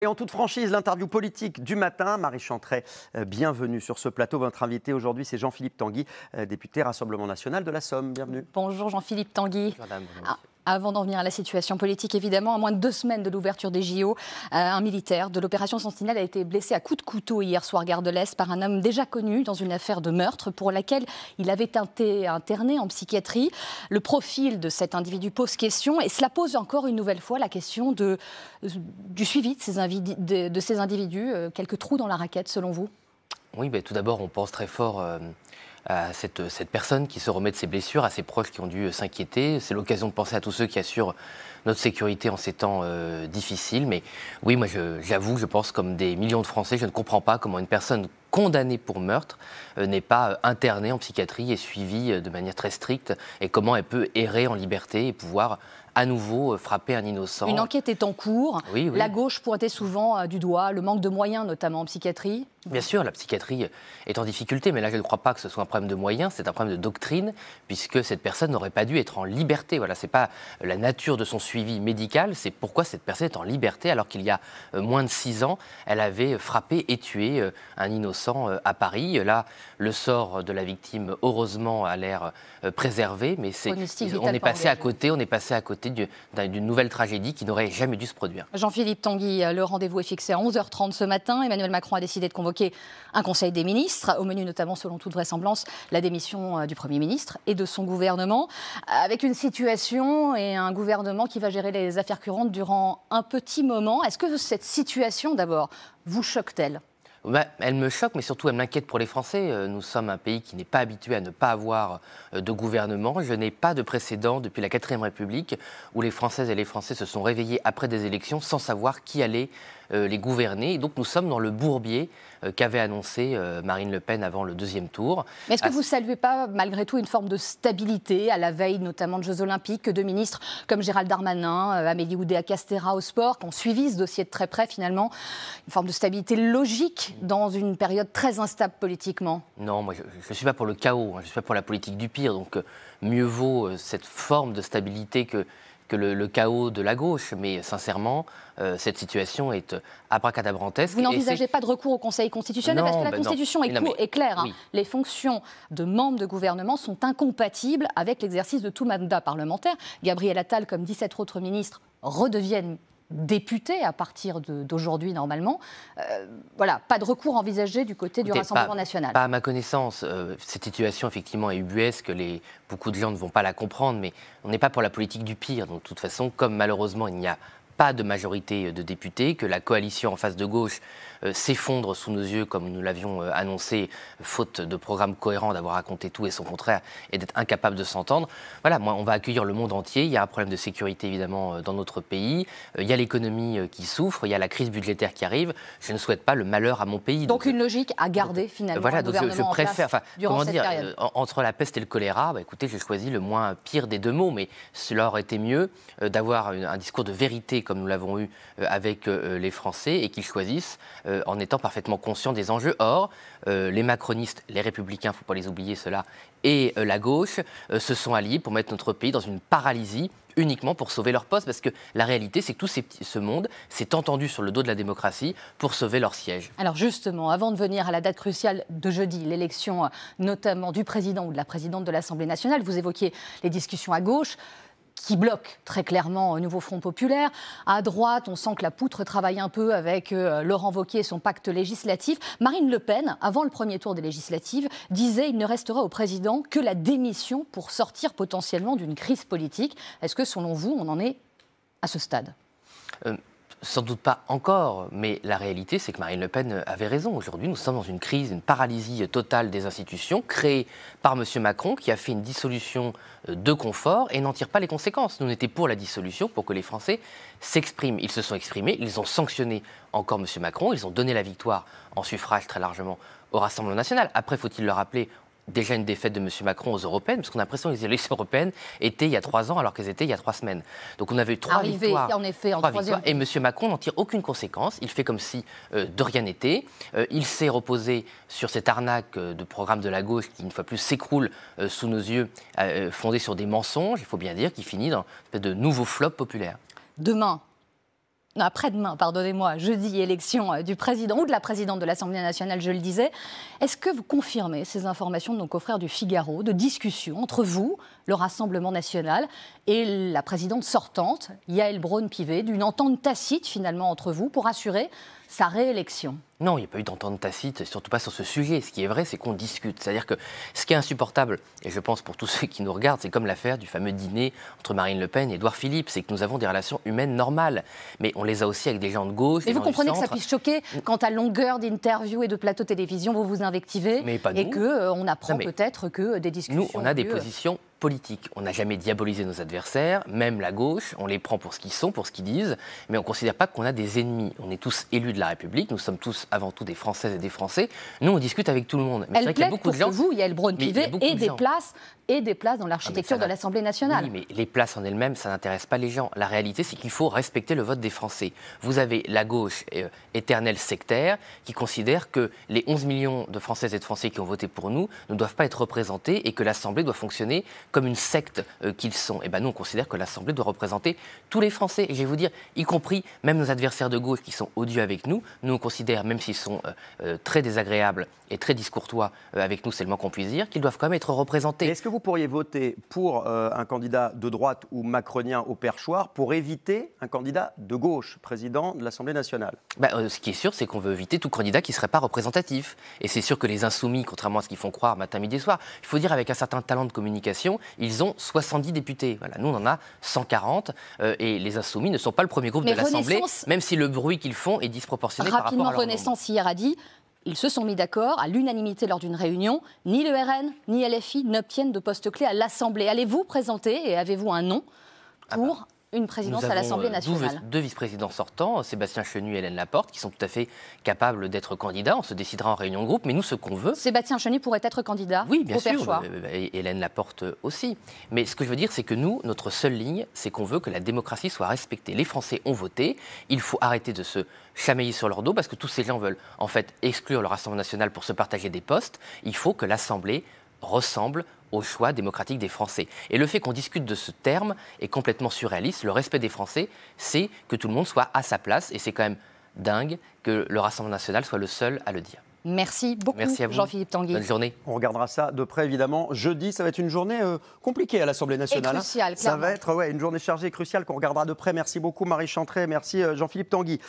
Et en toute franchise, l'interview politique du matin. Marie Chantray, bienvenue sur ce plateau. Votre invité aujourd'hui, c'est Jean-Philippe Tanguy, député Rassemblement National de la Somme. Bienvenue. Bonjour Jean-Philippe Tanguy. Bonjour, madame. Avant d'en venir à la situation politique, évidemment, à moins de 2 semaines de l'ouverture des JO, un militaire de l'opération Sentinelle a été blessé à coups de couteau hier soir, gare de l'Est, par un homme déjà connu dans une affaire de meurtre pour laquelle il avait été interné en psychiatrie. Le profil de cet individu pose question et cela pose encore une nouvelle fois la question du suivi de ces individus. Quelques trous dans la raquette, selon vous? Oui, tout d'abord, on pense très fort à cette personne qui se remet de ses blessures, à ses proches qui ont dû s'inquiéter. C'est l'occasion de penser à tous ceux qui assurent notre sécurité en ces temps difficiles. Mais oui, moi, j'avoue, je pense comme des millions de Français, je ne comprends pas comment une personne condamnée pour meurtre n'est pas internée en psychiatrie et suivie de manière très stricte, et comment elle peut errer en liberté et pouvoir à nouveau frapper un innocent. Une enquête est en cours. Oui. La gauche pointait souvent du doigt le manque de moyens, notamment en psychiatrie. Bien sûr, la psychiatrie est en difficulté, mais là, je ne crois pas que ce soit un problème de moyens, c'est un problème de doctrine, puisque cette personne n'aurait pas dû être en liberté. Voilà, ce n'est pas la nature de son suivi médical, c'est pourquoi cette personne est en liberté, alors qu'il y a moins de 6 ans, elle avait frappé et tué un innocent à Paris. Là, le sort de la victime, heureusement, a l'air préservé, mais on est passé à côté d'une nouvelle tragédie qui n'aurait jamais dû se produire. Jean-Philippe Tanguy, le rendez-vous est fixé à 11h30 ce matin. Emmanuel Macron a décidé de convoquer un conseil des ministres, au menu notamment, selon toute vraisemblance, la démission du Premier ministre et de son gouvernement, avec une situation et un gouvernement qui va gérer les affaires courantes durant un petit moment. Est-ce que cette situation, d'abord, vous choque-t-elle ? Elle me choque, mais surtout elle m'inquiète pour les Français. Nous sommes un pays qui n'est pas habitué à ne pas avoir de gouvernement. Je n'ai pas de précédent depuis la 4ème République où les Françaises et les Français se sont réveillés après des élections sans savoir qui allait les gouverner. Et donc nous sommes dans le bourbier qu'avait annoncé Marine Le Pen avant le 2e tour. Mais est-ce que vous ne saluez pas, malgré tout, une forme de stabilité à la veille notamment de Jeux Olympiques, que de ministres comme Gérald Darmanin, Amélie Oudéa-Castéra au sport, qui ont suivi ce dossier de très près finalement, une forme de stabilité logique dans une période très instable politiquement? Non, moi je ne suis pas pour le chaos, je ne suis pas pour la politique du pire, donc mieux vaut cette forme de stabilité que le chaos de la gauche. Mais sincèrement, cette situation est abracadabrantesque. Vous n'envisagez pas de recours au Conseil constitutionnel? Non, parce que la Constitution est claire. Oui. Les fonctions de membres de gouvernement sont incompatibles avec l'exercice de tout mandat parlementaire. Gabriel Attal, comme 17 autres ministres, redeviennent députés à partir d'aujourd'hui normalement. Voilà, pas de recours envisagé du côté du Rassemblement national. Pas à ma connaissance. Cette situation effectivement est ubuesque. Beaucoup de gens ne vont pas la comprendre, mais on n'est pas pour la politique du pire. Donc de toute façon, comme malheureusement il n'y a pas de majorité de députés, que la coalition en face de gauche s'effondre sous nos yeux, comme nous l'avions annoncé, faute de programme cohérent, d'avoir raconté tout et son contraire, et d'être incapable de s'entendre. Voilà, moi, on va accueillir le monde entier. Il y a un problème de sécurité, évidemment, dans notre pays. Il y a l'économie qui souffre, il y a la crise budgétaire qui arrive. Je ne souhaite pas le malheur à mon pays. Donc une logique à garder, finalement, voilà, un gouvernement je préfère, en place durant cette période. Entre la peste et le choléra, écoutez, j'ai choisi le moins pire des 2 mots, mais cela aurait été mieux d'avoir un discours de vérité, comme nous l'avons eu avec les Français, et qu'ils choisissent en étant parfaitement conscients des enjeux. Or, les macronistes, les républicains, il ne faut pas les oublier ceux-là, et la gauche se sont alliés pour mettre notre pays dans une paralysie uniquement pour sauver leur poste, parce que la réalité, c'est que tout ce monde s'est entendu sur le dos de la démocratie pour sauver leur siège. Alors justement, avant de venir à la date cruciale de jeudi, l'élection notamment du président ou de la présidente de l'Assemblée nationale, vous évoquiez les discussions à gauche, qui bloque très clairement au Nouveau Front Populaire. À droite, on sent que la poutre travaille un peu avec Laurent Wauquiez et son pacte législatif. Marine Le Pen, avant le premier tour des législatives, disait qu'il ne restera au président que la démission pour sortir potentiellement d'une crise politique. Est-ce que, selon vous, on en est à ce stade ? Sans doute pas encore, mais la réalité, c'est que Marine Le Pen avait raison. Aujourd'hui, nous sommes dans une crise, une paralysie totale des institutions, créée par M. Macron, qui a fait une dissolution de confort et n'en tire pas les conséquences. Nous, on était pour la dissolution, pour que les Français s'expriment. Ils se sont exprimés, ils ont sanctionné encore M. Macron, ils ont donné la victoire en suffrage très largement au Rassemblement national. Après, faut-il le rappeler, déjà une défaite de M. Macron aux européennes, parce qu'on a l'impression que les élections européennes étaient il y a 3 ans, alors qu'elles étaient il y a 3 semaines. Donc on avait eu 3 victoires. En effet, en 3 victoires, et M. Macron n'en tire aucune conséquence. Il fait comme si de rien n'était. Il s'est reposé sur cette arnaque de programme de la gauche qui, une fois plus, s'écroule sous nos yeux, fondé sur des mensonges, il faut bien dire, qui finit dans une espèce de nouveau flop populaire. Demain, après-demain, pardonnez-moi, jeudi, élection du président ou de la présidente de l'Assemblée nationale, je le disais. Est-ce que vous confirmez ces informations de nos confrères du Figaro, de discussion entre vous, le Rassemblement national, et la présidente sortante, Yaël Braun-Pivet, d'une entente tacite finalement entre vous pour assurer sa réélection? Non, il n'y a pas eu d'entente tacite, surtout pas sur ce sujet. Ce qui est vrai, c'est qu'on discute. C'est-à-dire que ce qui est insupportable, et je pense pour tous ceux qui nous regardent, c'est comme l'affaire du fameux dîner entre Marine Le Pen et Édouard Philippe. C'est que nous avons des relations humaines normales. Mais on les a aussi avec des gens de gauche, Mais des vous gens du comprenez que ça centre. puisse choquer quand à longueur d'interviews et de plateaux télévision, vous vous invectivez Mais pas et nous. qu'on apprend Non, mais peut-être que des discussions... Nous, on a des ont lieu. positions politiques. On n'a jamais diabolisé nos adversaires, même la gauche. On les prend pour ce qu'ils sont, pour ce qu'ils disent. Mais on ne considère pas qu'on a des ennemis. On est tous élus de la République. Nous sommes tous avant tout des Françaises et des Français. Nous, on discute avec tout le monde. Mais c'est vrai Elle qu'il y a plaide beaucoup pour de gens. que vous, Yaël Mais il y Braun-Pivet, a beaucoup et de des gens. places dans l'architecture ça de l'Assemblée nationale. Oui, mais les places en elles-mêmes, ça n'intéresse pas les gens. La réalité, c'est qu'il faut respecter le vote des Français. Vous avez la gauche éternelle sectaire qui considère que les 11 millions de Françaises et de Français qui ont voté pour nous ne doivent pas être représentés et que l'Assemblée doit fonctionner comme une secte qu'ils sont. Et bien nous, on considère que l'Assemblée doit représenter tous les Français. Et je vais vous dire, y compris même nos adversaires de gauche qui sont odieux avec nous, nous, on considère, même s'ils sont très désagréables et très discourtois avec nous, c'est le moins qu'on puisse dire, qu'ils doivent quand même être représentés. Est-ce que vous pourriez voter pour un candidat de droite ou macronien au perchoir pour éviter un candidat de gauche, président de l'Assemblée nationale? Ce qui est sûr, c'est qu'on veut éviter tout candidat qui ne serait pas représentatif. Et c'est sûr que les insoumis, contrairement à ce qu'ils font croire matin, midi et soir, il faut dire avec un certain talent de communication, ils ont 70 députés. Voilà, nous, on en a 140 et les insoumis ne sont pas le premier groupe Mais de l'Assemblée, Renaissance... même si le bruit qu'ils font est disproportionné par Rapidement, rapport à leur Renaissance hier a dit ils se sont mis d'accord à l'unanimité lors d'une réunion. Ni le RN, ni LFI n'obtiennent de poste clé à l'Assemblée. Allez-vous présenter et avez-vous un nom pour une présidence à l'Assemblée nationale? Deux vice-présidents sortants, Sébastien Chenu et Hélène Laporte, qui sont tout à fait capables d'être candidats. On se décidera en réunion de groupe, mais nous, ce qu'on veut... Sébastien Chenu pourrait être candidat Oui, bien au sûr, perchoir. et Hélène Laporte aussi. Mais ce que je veux dire, c'est que nous, notre seule ligne, c'est qu'on veut que la démocratie soit respectée. Les Français ont voté, il faut arrêter de se chamailler sur leur dos, parce que tous ces gens veulent en fait exclure le Rassemblement national pour se partager des postes. Il faut que l'Assemblée ressemble au choix démocratique des Français. Et le fait qu'on discute de ce terme est complètement surréaliste. Le respect des Français, c'est que tout le monde soit à sa place, et c'est quand même dingue que le Rassemblement national soit le seul à le dire. Merci beaucoup, Merci à vous. Jean-Philippe Tanguy. Bonne journée. On regardera ça de près, évidemment. Jeudi, ça va être une journée compliquée à l'Assemblée nationale. Et cruciale, Ça clairement. va être une journée chargée et cruciale qu'on regardera de près. Merci beaucoup, Marie Chantrey. Merci, Jean-Philippe Tanguy.